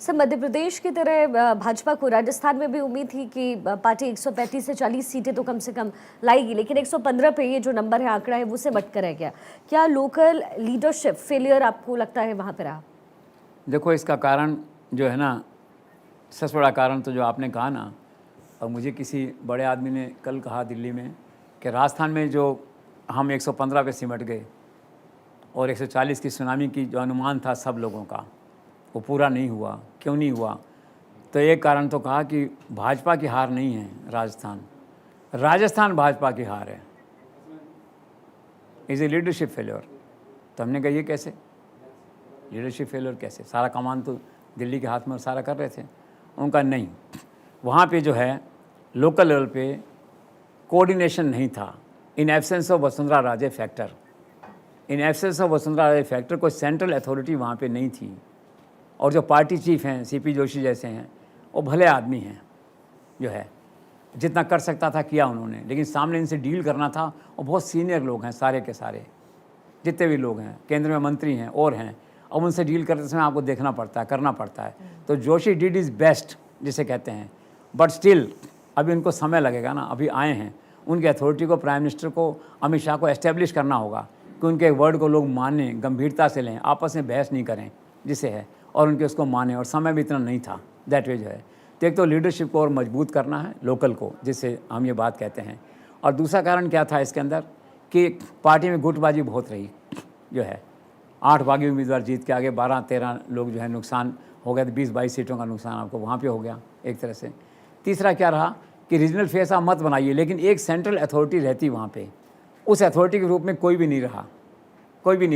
Sir, Madhya Pradesh की तरह भाजपा को राजस्थान में भी उम्मीद थी कि पार्टी 135 से 40 सीटें तो कम से कम लाएगी, लेकिन 115 पे ये जो नंबर है, आंकड़ा है, वो से मटकर रह गया। क्या लोकल लीडरशिप फेलियर आपको लगता है वहाँ पे रहा? देखो, इसका कारण जो है ना, सबसे बड़ा कारण तो जो आपने कहा ना, और मुझे किसी बड़े आदमी ने कल कहा दिल्ली में कि राजस्थान में जो हम 115 पे सिमट गए और 140 की सुनामी की जो अनुमान था सब लोगों का, वो पूरा नहीं हुआ। क्यों नहीं हुआ? तो एक कारण तो कहा कि भाजपा की हार नहीं है राजस्थान भाजपा की हार है, इज़ ए लीडरशिप फेलियर। तो हमने कहा ये कैसे लीडरशिप फेलियर कैसे? सारा कमान तो दिल्ली के हाथ में सारा कर रहे थे। उनका नहीं, वहाँ पे जो है लोकल लेवल पे कोऑर्डिनेशन नहीं था। In absence of Vasundhara Raje factor, कोई सेंट्रल अथॉरिटी वहाँ पे नहीं थी। और जो पार्टी चीफ हैं सीपी जोशी जैसे हैं, वो भले आदमी हैं, जो है जितना कर सकता था किया उन्होंने, लेकिन सामने इनसे डील करना था। और बहुत सीनियर लोग हैं, सारे के सारे जितने भी लोग हैं, केंद्र में मंत्री हैं और हैं, अब उनसे डील करते समय आपको देखना पड़ता है, करना पड़ता है। तो जोशी डिड इज़ बेस्ट जिसे कहते हैं, बट स्टिल अभी उनको समय लगेगा ना। अभी आए हैं, उनकी अथॉरिटी को, प्राइम मिनिस्टर को, अमित शाह को एस्टेब्लिश करना होगा कि उनके वर्ड को लोग मानें, गंभीरता से लें, आपस में बहस नहीं करें जिसे है, और उनके उसको माने। और समय भी इतना नहीं था दैट वे जो है। तो एक तो लीडरशिप को और मजबूत करना है, लोकल को, जिससे हम ये बात कहते हैं। और दूसरा कारण क्या था इसके अंदर कि पार्टी में गुटबाजी बहुत रही, जो है 8 बागी उम्मीदवार जीत के आगे 12-13 लोग जो है नुकसान हो गया। तो 20-22 सीटों का नुकसान आपको वहाँ पे हो गया एक तरह से। तीसरा क्या रहा कि रीजनल फेस आप मत बनाइए, लेकिन एक सेंट्रल अथॉरिटी रहती वहाँ पे, उस अथॉरिटी के रूप में कोई भी नहीं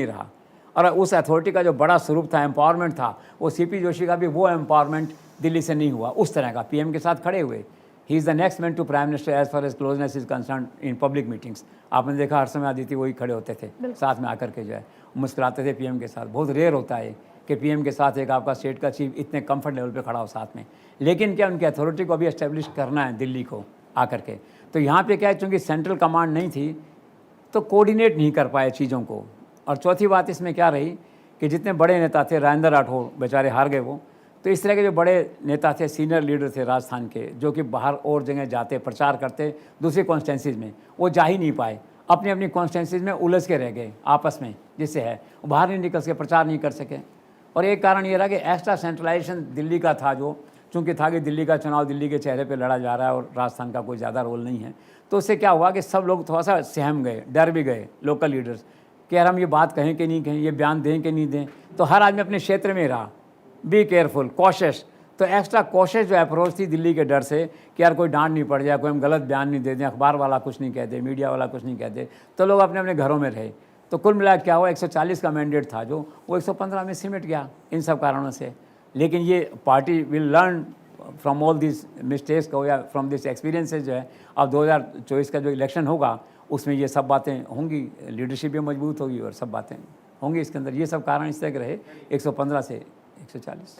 रहा। और उस अथॉरिटी का जो बड़ा स्वरूप था, एम्पावरमेंट था, वो सीपी जोशी का भी वो एम्पावरमेंट दिल्ली से नहीं हुआ उस तरह का। पीएम के साथ खड़े हुए, he is the next man to prime minister as far as closeness is concern in public meetings. आपने देखा हर समय आदित्य वही खड़े होते थे साथ में आकर के, जो है मुस्कुराते थे पीएम के साथ। बहुत रेयर होता है कि पीएम के साथ एक आपका स्टेट का चीफ इतने कंफर्ट लेवल पे खड़ा हो साथ में। लेकिन क्या उनकी अथॉरिटी को अभी एस्टेब्लिश करना है दिल्ली को आकर के। तो यहाँ पे क्या है, चूँकि सेंट्रल कमांड नहीं थी तो कोऑर्डिनेट नहीं कर पाए चीज़ों को। और चौथी बात इसमें क्या रही कि जितने बड़े नेता थे, राजेंद्र राठौड़ बेचारे हार गए वो, तो इस तरह के जो बड़े नेता थे, सीनियर लीडर थे राजस्थान के, जो कि बाहर और जगह जाते, प्रचार करते दूसरी कॉन्स्टिट्यूंसीज में, वो जा ही नहीं पाए। अपनी अपनी कॉन्स्टिट्यूंसीज में उलझ के रह गए आपस में, जिससे है वो बाहर नहीं निकल सके, प्रचार नहीं कर सके। और एक कारण ये रहा कि एक्स्ट्रा सेंट्रलाइजेशन दिल्ली का था, जो चूँकि था कि दिल्ली का चुनाव दिल्ली के चेहरे पर लड़ा जा रहा है और राजस्थान का कोई ज़्यादा रोल नहीं है। तो उससे क्या हुआ कि सब लोग थोड़ा सा सहम गए, डर भी गए लोकल लीडर्स कि यार हम ये बात कहें कि नहीं कहें, ये बयान दें कि नहीं दें। तो हर आदमी अपने क्षेत्र में रहा, बी केयरफुल, कॉशियस। तो एक्स्ट्रा कॉशियस जो अप्रोच थी दिल्ली के डर से कि यार कोई डांट नहीं पड़ जाए, कोई हम गलत बयान नहीं दे दें, अखबार वाला कुछ नहीं कह दे, मीडिया वाला कुछ नहीं कह दे, तो लोग अपने अपने घरों में रहे। तो कुल मिला क्या हुआ, 140 का मैंडेट था जो, वो 115 में सिमट गया इन सब कारणों से। लेकिन ये party will learn from all this mistakes को, या फ्रॉम दिस एक्सपीरियंसेस जो है। अब 2024 का जो इलेक्शन होगा उसमें ये सब बातें होंगी, लीडरशिप भी मजबूत होगी और सब बातें होंगी इसके अंदर। ये सब कारण इस तरह के रहे 115 से 140।